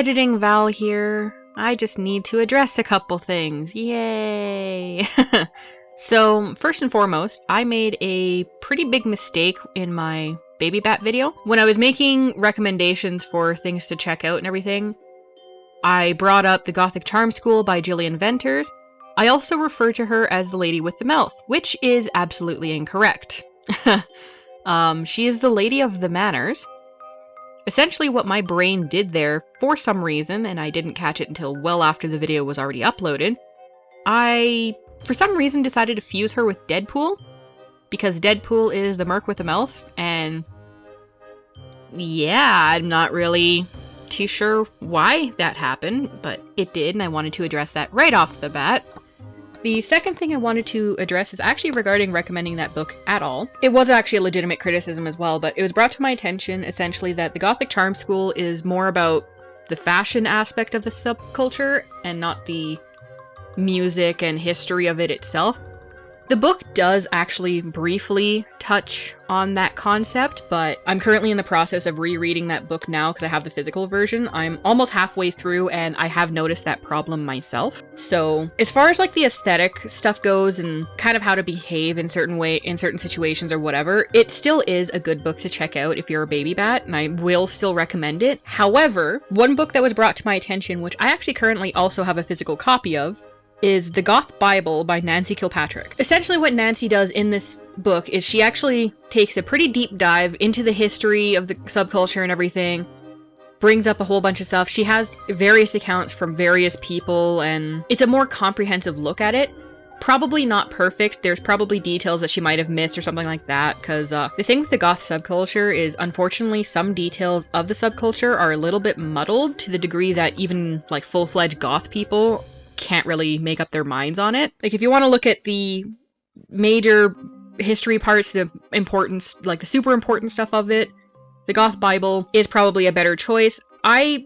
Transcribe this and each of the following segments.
Editing Val here. I just need to address a couple things. Yay! So, first and foremost, I made a pretty big mistake in my Baby Bat video. When I was making recommendations for things to check out and everything, I brought up The Gothic Charm School by Gillian Venters. I also refer to her as the lady with the mouth, which is absolutely incorrect. She is the lady of the manners. Essentially what my brain did there, for some reason, and I didn't catch it until well after the video was already uploaded, I, for some reason, decided to fuse her with Deadpool, because Deadpool is the merc with a mouth, and yeah, I'm not really too sure why that happened, but it did, and I wanted to address that right off the bat. The second thing I wanted to address is actually regarding recommending that book at all. It was actually a legitimate criticism as well, but it was brought to my attention essentially that The Gothic Charm School is more about the fashion aspect of the subculture and not the music and history of it itself. The book does actually briefly touch on that concept, but I'm currently in the process of rereading that book now because I have the physical version. I'm almost halfway through and I have noticed that problem myself. So as far as like the aesthetic stuff goes and kind of how to behave in certain situations or whatever, it still is a good book to check out if you're a baby bat, and I will still recommend it. However, one book that was brought to my attention, which I actually currently also have a physical copy of, is The Goth Bible by Nancy Kilpatrick. Essentially what Nancy does in this book is she actually takes a pretty deep dive into the history of the subculture and everything, brings up a whole bunch of stuff. She has various accounts from various people, and it's a more comprehensive look at it. Probably not perfect. There's probably details that she might have missed or something like that, because the thing with the goth subculture is, unfortunately, some details of the subculture are a little bit muddled to the degree that even like full-fledged goth people can't really make up their minds on it. Like, if you want to look at the major history parts, the importance, like the super important stuff of it, the Goth Bible is probably a better choice. I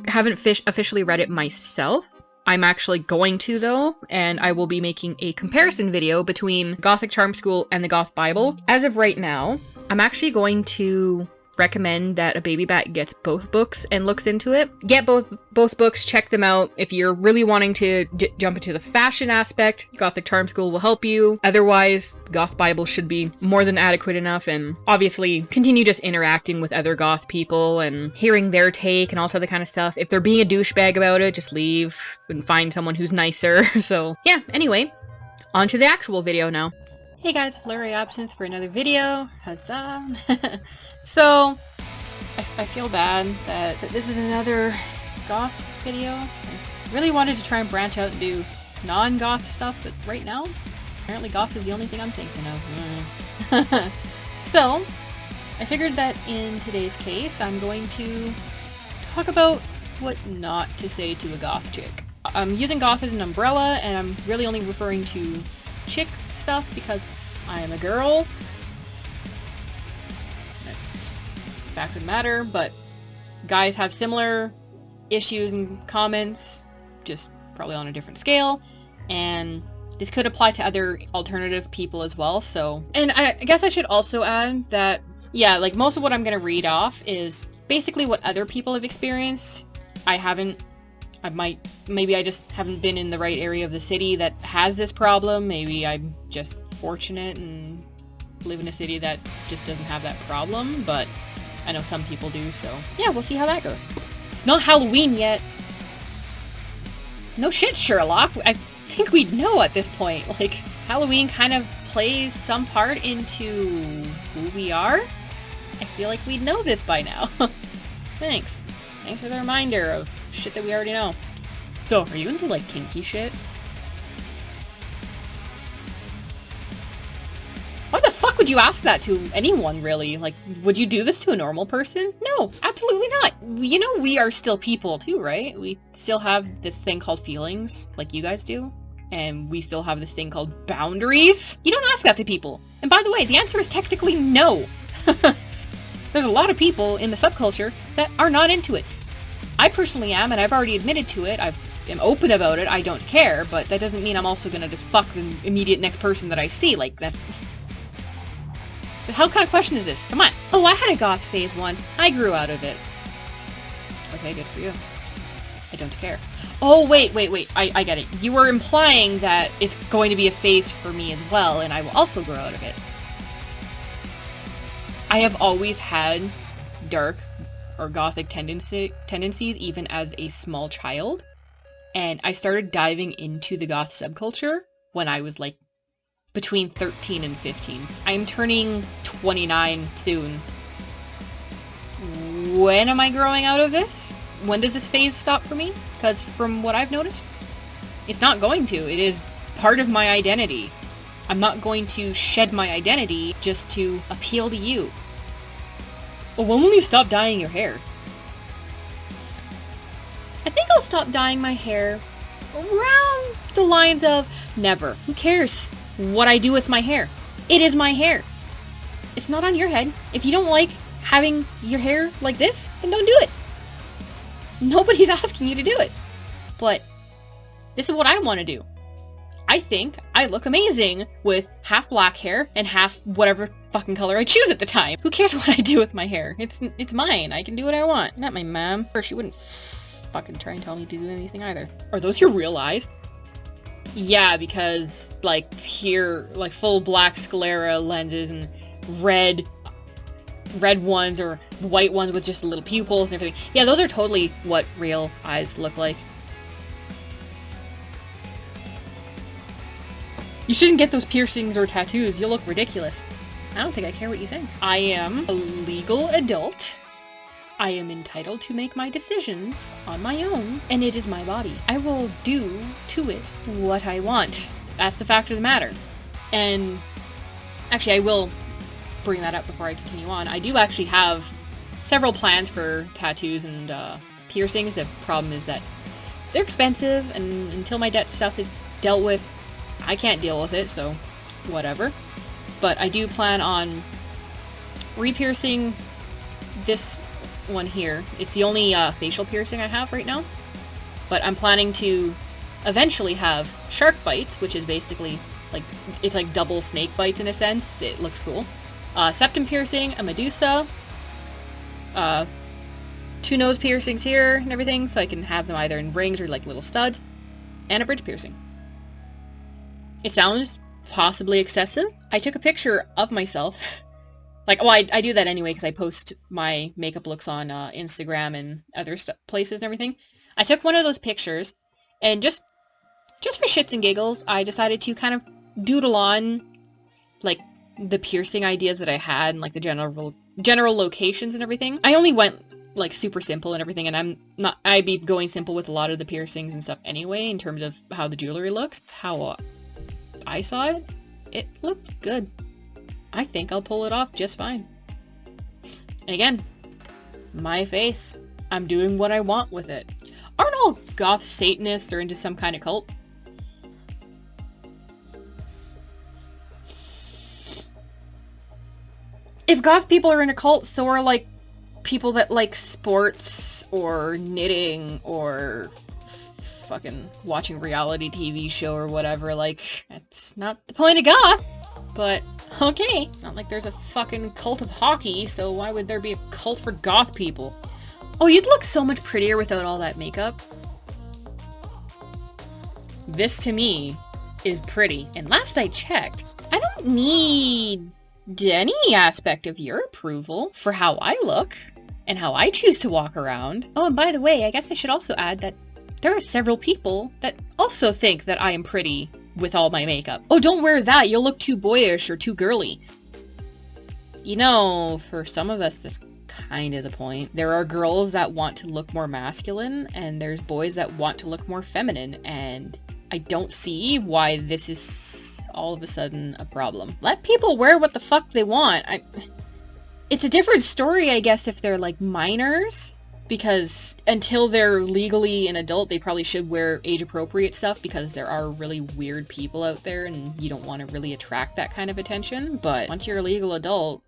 haven't officially read it myself. I'm actually going to, though, and I will be making a comparison video between Gothic Charm School and the Goth Bible. As of right now, I'm actually going to recommend that a baby bat gets both books and looks into it. Get both books, check them out. If you're really wanting to jump into the fashion aspect, Gothic Charm School will help you. Otherwise, Goth Bible should be more than adequate enough, and obviously continue just interacting with other goth people and hearing their take and all that kind of stuff. If they're being a douchebag about it, just leave and find someone who's nicer. So yeah, anyway, on to the actual video now. Hey guys, Flurry Absinthe for another video. Huzzah! So, I feel bad that this is another goth video. I really wanted to try and branch out and do non-goth stuff, but right now, apparently goth is the only thing I'm thinking of. So, I figured that in today's case, I'm going to talk about what not to say to a goth chick. I'm using goth as an umbrella, and I'm really only referring to chick stuff because I am a girl. That's a fact of the matter, but guys have similar issues and comments, just probably on a different scale, and this could apply to other alternative people as well. So, and I guess I should also add that, yeah, like most of what I'm going to read off is basically what other people have experienced. Maybe I just haven't been in the right area of the city that has this problem. Maybe I'm just fortunate and live in a city that just doesn't have that problem, but I know some people do, so yeah, we'll see how that goes. It's not Halloween yet. No shit, Sherlock. I think we'd know at this point. Like, Halloween kind of plays some part into who we are. I feel like we'd know this by now. Thanks. Thanks for the reminder of shit that we already know. So, are you into, like, kinky shit? Why the fuck would you ask that to anyone, really? Like, would you do this to a normal person? No, absolutely not. You know, we are still people, too, right? We still have this thing called feelings, like you guys do. And we still have this thing called boundaries. You don't ask that to people. And by the way, the answer is technically no. There's a lot of people in the subculture that are not into it. I personally am, and I've already admitted to it. I am open about it. I don't care, but that doesn't mean I'm also gonna just fuck the immediate next person that I see. Like, that's... How kind of question is this? Come on. Oh, I had a goth phase once. I grew out of it. Okay, good for you. I don't care. Oh, wait. I get it. You were implying that it's going to be a phase for me as well, and I will also grow out of it. I have always had dark or gothic tendencies, even as a small child. And I started diving into the goth subculture when I was like between 13 and 15. I'm turning 29 soon. When am I growing out of this? When does this phase stop for me? Because from what I've noticed, it's not going to. It is part of my identity. I'm not going to shed my identity just to appeal to you. Well, when will you stop dyeing your hair? I think I'll stop dyeing my hair around the lines of never. Who cares what I do with my hair? It is my hair. It's not on your head. If you don't like having your hair like this, then don't do it. Nobody's asking you to do it. But this is what I want to do. I think I look amazing with half black hair and half whatever fucking color I choose at the time. Who cares what I do with my hair? It's mine. I can do what I want. Not my mom. Or she wouldn't fucking try and tell me to do anything either. Are those your real eyes? Yeah, because like here, like full black sclera lenses and red ones or white ones with just little pupils and everything. Yeah, those are totally what real eyes look like. You shouldn't get those piercings or tattoos. You'll look ridiculous. I don't think I care what you think. I am a legal adult. I am entitled to make my decisions on my own, and it is my body. I will do to it what I want. That's the fact of the matter. And actually, I will bring that up before I continue on. I do actually have several plans for tattoos and piercings. The problem is that they're expensive, and until my debt stuff is dealt with, I can't deal with it, so whatever. But I do plan on re-piercing this one here. It's the only facial piercing I have right now. But I'm planning to eventually have shark bites, which is basically like, it's like double snake bites in a sense. It looks cool. Septum piercing, a Medusa, 2 nose piercings here and everything, so I can have them either in rings or like little studs, and a bridge piercing. It sounds possibly excessive. I took a picture of myself. Like, well, I do that anyway because I post my makeup looks on Instagram and other places and everything. I took one of those pictures, and just for shits and giggles, I decided to kind of doodle on, like, the piercing ideas that I had and, like, the general locations and everything. I only went, like, super simple and everything, and I'd be going simple with a lot of the piercings and stuff anyway in terms of how the jewelry looks. How I saw it, it looked good. I think I'll pull it off just fine. And again, my face. I'm doing what I want with it. Aren't all goth Satanists or into some kind of cult? If goth people are in a cult, so are like people that like sports or knitting or fucking watching reality TV show or whatever. Like, that's not the point of goth, but okay. It's not like there's a fucking cult of hockey, so why would there be a cult for goth people? Oh, you'd look so much prettier without all that makeup. This, to me, is pretty. And last I checked, I don't need any aspect of your approval for how I look and how I choose to walk around. Oh, and by the way, I guess I should also add that there are several people that also think that I am pretty with all my makeup. Oh, don't wear that. You'll look too boyish or too girly. You know, for some of us, that's kind of the point. There are girls that want to look more masculine, and there's boys that want to look more feminine, and I don't see why this is all of a sudden a problem. Let people wear what the fuck they want. It's a different story, I guess, if they're like minors, because until they're legally an adult, they probably should wear age-appropriate stuff, because there are really weird people out there, and you don't want to really attract that kind of attention. But once you're a legal adult,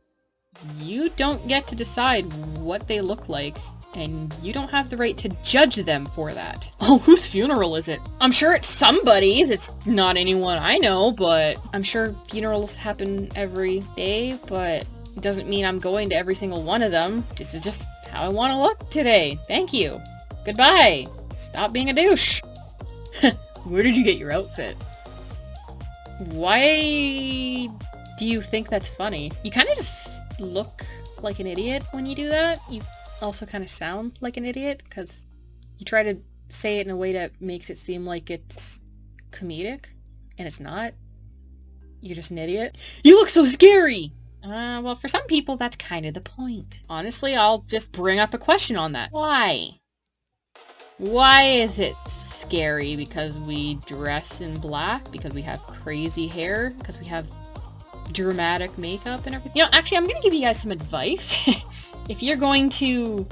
you don't get to decide what they look like, and you don't have the right to judge them for that. Oh, whose funeral is it? I'm sure it's somebody's. It's not anyone I know, but I'm sure funerals happen every day, but it doesn't mean I'm going to every single one of them. This is just how I want to look today. Thank you. Goodbye. Stop being a douche! Where did you get your outfit? Why do you think that's funny? You kind of just look like an idiot when you do that. You also kind of sound like an idiot, because you try to say it in a way that makes it seem like it's comedic, and it's not. You're just an idiot. You look so scary! Well, for some people, that's kind of the point. Honestly, I'll just bring up a question on that. Why? Why is it scary? Because we dress in black? Because we have crazy hair? Because we have dramatic makeup and everything? You know, actually, I'm gonna give you guys some advice. If you're going to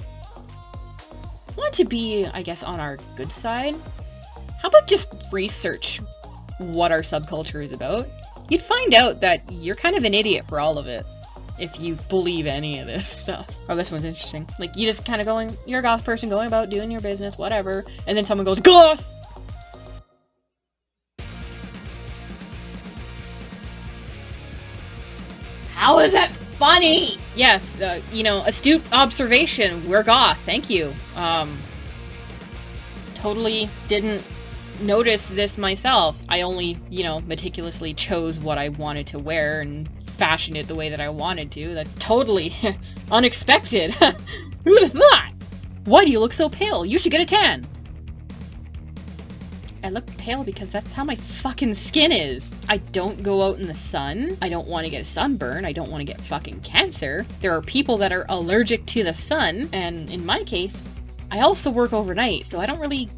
want to be, I guess, on our good side, how about just research what our subculture is about? You'd find out that you're kind of an idiot for all of it, if you believe any of this stuff. Oh, this one's interesting. Like, you just kind of going, you're a goth person going about doing your business, whatever, and then someone goes, GOTH! How is that funny? Yeah, you know, astute observation. We're goth, thank you. Totally didn't notice this myself. I only, you know, meticulously chose what I wanted to wear and fashioned it the way that I wanted to. That's totally unexpected. Who would have thought? Why do you look so pale? You should get a tan. I look pale because that's how my fucking skin is. I don't go out in the sun. I don't want to get a sunburn. I don't want to get fucking cancer. There are people that are allergic to the sun, and in my case, I also work overnight, so I don't really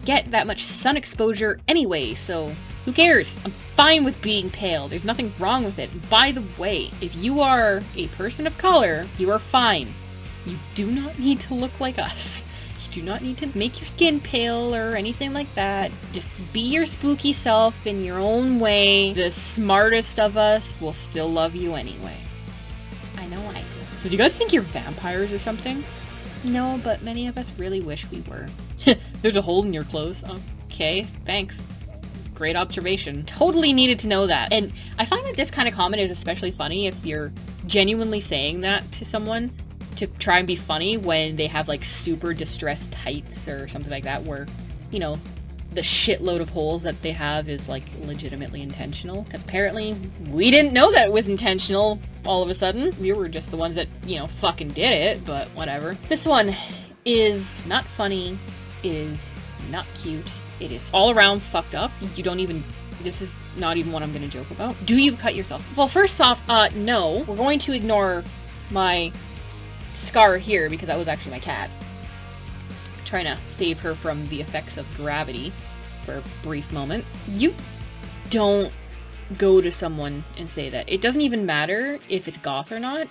get that much sun exposure anyway, so who cares? I'm fine with being pale. There's nothing wrong with it. By the way, if you are a person of color, you are fine. You do not need to look like us. You do not need to make your skin pale or anything like that. Just be your spooky self in your own way. The smartest of us will still love you anyway. I know I do. So do you guys think you're vampires or something? No, but many of us really wish we were. There's a hole in your clothes. Okay, thanks. Great observation. Totally needed to know that. And I find that this kind of comment is especially funny if you're genuinely saying that to someone to try and be funny when they have like super distressed tights or something like that where, you know, the shitload of holes that they have is like legitimately intentional. Because apparently we didn't know that it was intentional all of a sudden. We were just the ones that, you know, fucking did it, but whatever. This one is not funny. It is not cute. It is all around fucked up. You don't even... This is not even what I'm gonna joke about. Do you cut yourself? Well, first off, no. We're going to ignore my scar here because that was actually my cat. Trying to save her from the effects of gravity for a brief moment. You don't go to someone and say that. It doesn't even matter if it's goth or not.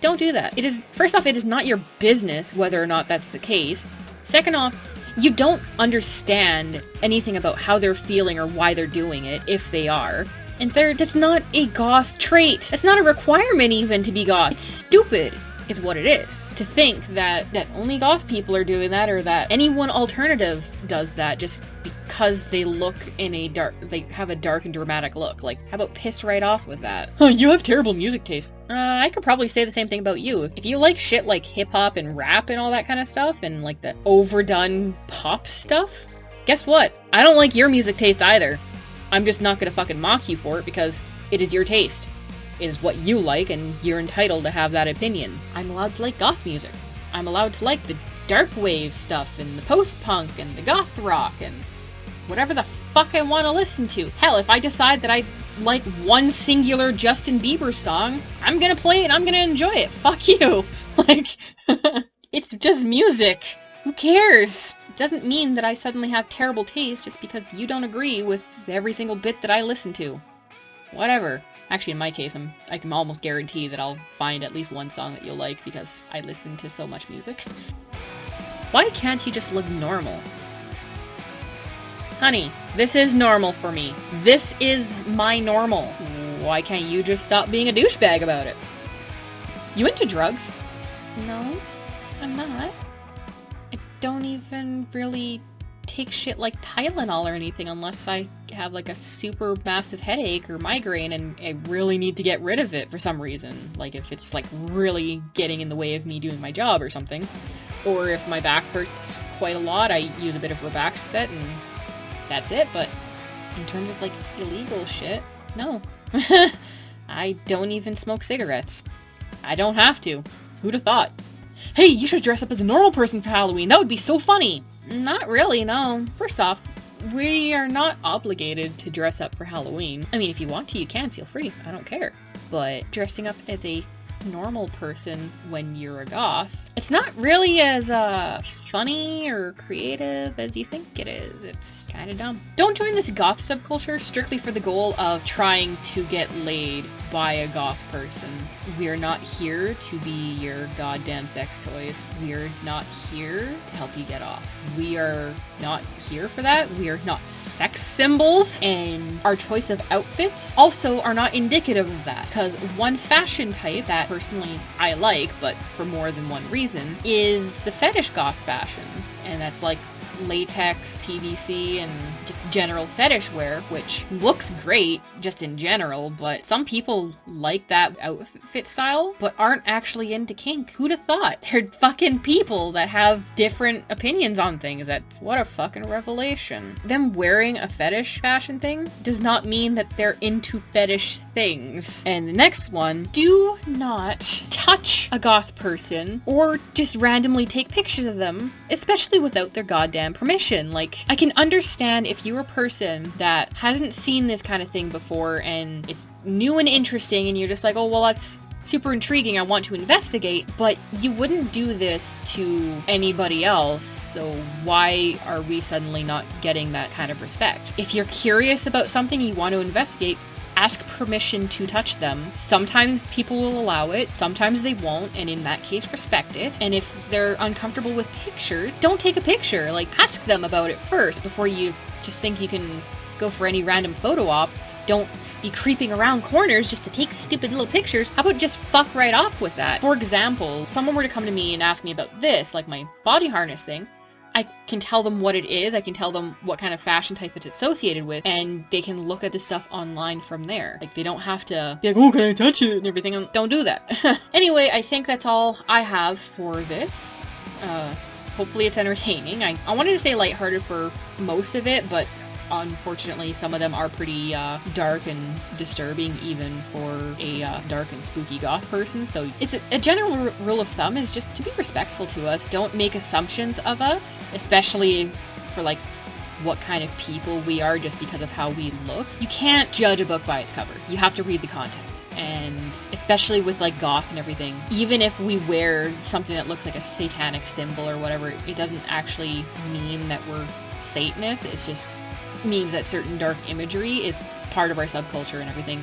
Don't do that. It is... First off, it is not your business whether or not that's the case. Second off, you don't understand anything about how they're feeling or why they're doing it, if they are. And third, that's not a goth trait. That's not a requirement even to be goth. It's stupid, is what it is. To think that only goth people are doing that, or that anyone alternative does that just because they look in a dark, they have a dark and dramatic look. Like, how about pissed right off with that? Huh, you have terrible music taste. I could probably say the same thing about you. If you like shit like hip-hop and rap and all that kind of stuff, and like the overdone pop stuff, guess what? I don't like your music taste either. I'm just not gonna fucking mock you for it because it is your taste. It is what you like, and you're entitled to have that opinion. I'm allowed to like goth music. I'm allowed to like the dark wave stuff, and the post-punk, and the goth rock, and whatever the fuck I want to listen to. Hell, if I decide that I like one singular Justin Bieber song, I'm gonna play it and I'm gonna enjoy it. Fuck you. Like, it's just music. Who cares? It doesn't mean that I suddenly have terrible taste just because you don't agree with every single bit that I listen to. Whatever. Actually, in my case, I can almost guarantee that I'll find at least one song that you'll like because I listen to so much music. Why can't you just look normal? Honey, this is normal for me. This is my normal. Why can't you just stop being a douchebag about it? You into drugs? No, I'm not. I don't even really take shit like Tylenol or anything unless I have like a super massive headache or migraine and I really need to get rid of it for some reason. Like if it's like really getting in the way of me doing my job or something. Or if my back hurts quite a lot, I use a bit of Robaxet and that's it. But in terms of like illegal shit, no. I don't even smoke cigarettes. I don't have to. Who'd have thought? Hey, you should dress up as a normal person for Halloween. That would be so funny. Not really, no. First off, we are not obligated to dress up for Halloween. I mean, if you want to, you can. Feel free. I don't care. But dressing up as a normal person when you're a goth, it's not really as funny or creative as you think it is. It's kind of dumb. Don't join this goth subculture strictly for the goal of trying to get laid by a goth person. We are not here to be your goddamn sex toys. We are not here to help you get off. We are not here for that. We are not sex symbols, and our choice of outfits also are not indicative of that, because one fashion type that personally I like, but for more than one reason, is the fetish goth fashion, and that's like latex, PVC, and just general fetish wear, which looks great just in general, but some people like that outfit style, but aren't actually into kink. Who'd have thought? They're fucking people that have different opinions on things. What a fucking revelation. Them wearing a fetish fashion thing does not mean that they're into fetish things. And the next one, do not touch a goth person or just randomly take pictures of them, especially without their goddamn permission. Like, I can understand if you're a person that hasn't seen this kind of thing before and it's new and interesting and you're just like, oh, well, that's super intriguing, I want to investigate, but you wouldn't do this to anybody else, so why are we suddenly not getting that kind of respect? If you're curious about something you want to investigate, ask permission to touch them. Sometimes people will allow it, sometimes they won't, and in that case, respect it. And if they're uncomfortable with pictures, don't take a picture. Like, ask them about it first before you just think you can go for any random photo op. Don't be creeping around corners just to take stupid little pictures. How about just fuck right off with that? For example, someone were to come to me and ask me about this, like my body harness thing, I can tell them what it is, I can tell them what kind of fashion type it's associated with, and they can look at the stuff online from there. Like, they don't have to be like, oh, can I touch it and everything. Don't do that. Anyway, I think that's all I have for this. Hopefully it's entertaining. I wanted to stay lighthearted for most of it, but unfortunately some of them are pretty dark and disturbing even for a dark and spooky goth person. So it's a general rule of thumb is just to be respectful to us. Don't make assumptions of us, especially for like what kind of people we are just because of how we look. You can't judge a book by its cover. You have to read the contents. And especially with like goth and everything, even if we wear something that looks like a satanic symbol or whatever, it doesn't actually mean that we're Satanists. It's just means that certain dark imagery is part of our subculture and everything.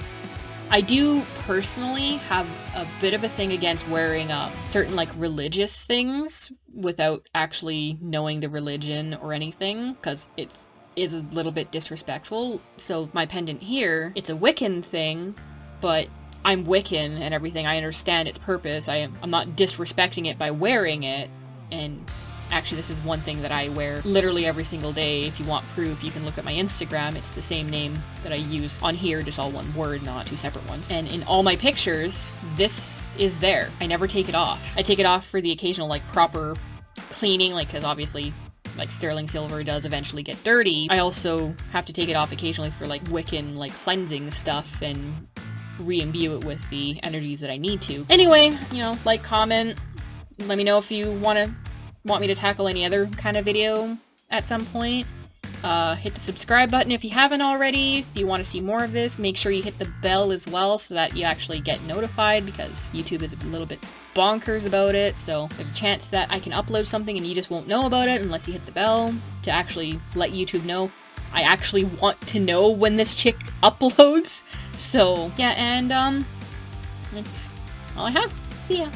I do personally have a bit of a thing against wearing certain like religious things without actually knowing the religion or anything, because it is a little bit disrespectful. So my pendant here, it's a Wiccan thing, but I'm Wiccan and everything. I understand its purpose. I'm not disrespecting it by wearing it. And actually, this is one thing that I wear literally every single day. If you want proof, you can look at my Instagram. It's the same name that I use on here, just all one word, not two separate ones. And in all my pictures, this is there. I never take it off. I take it off for the occasional, like, proper cleaning, like, because obviously, like, sterling silver does eventually get dirty. I also have to take it off occasionally for, like, Wiccan, like, cleansing stuff and re-imbue it with the energies that I need to. Anyway, you know, like, comment, let me know if you want me to tackle any other kind of video at some point. Hit the subscribe button if you haven't already. If you want to see more of this, make sure you hit the bell as well so that you actually get notified, because YouTube is a little bit bonkers about it. So there's a chance that I can upload something and you just won't know about it unless you hit the bell to actually let YouTube know. I actually want to know when this chick uploads. So yeah, and that's all I have. See ya.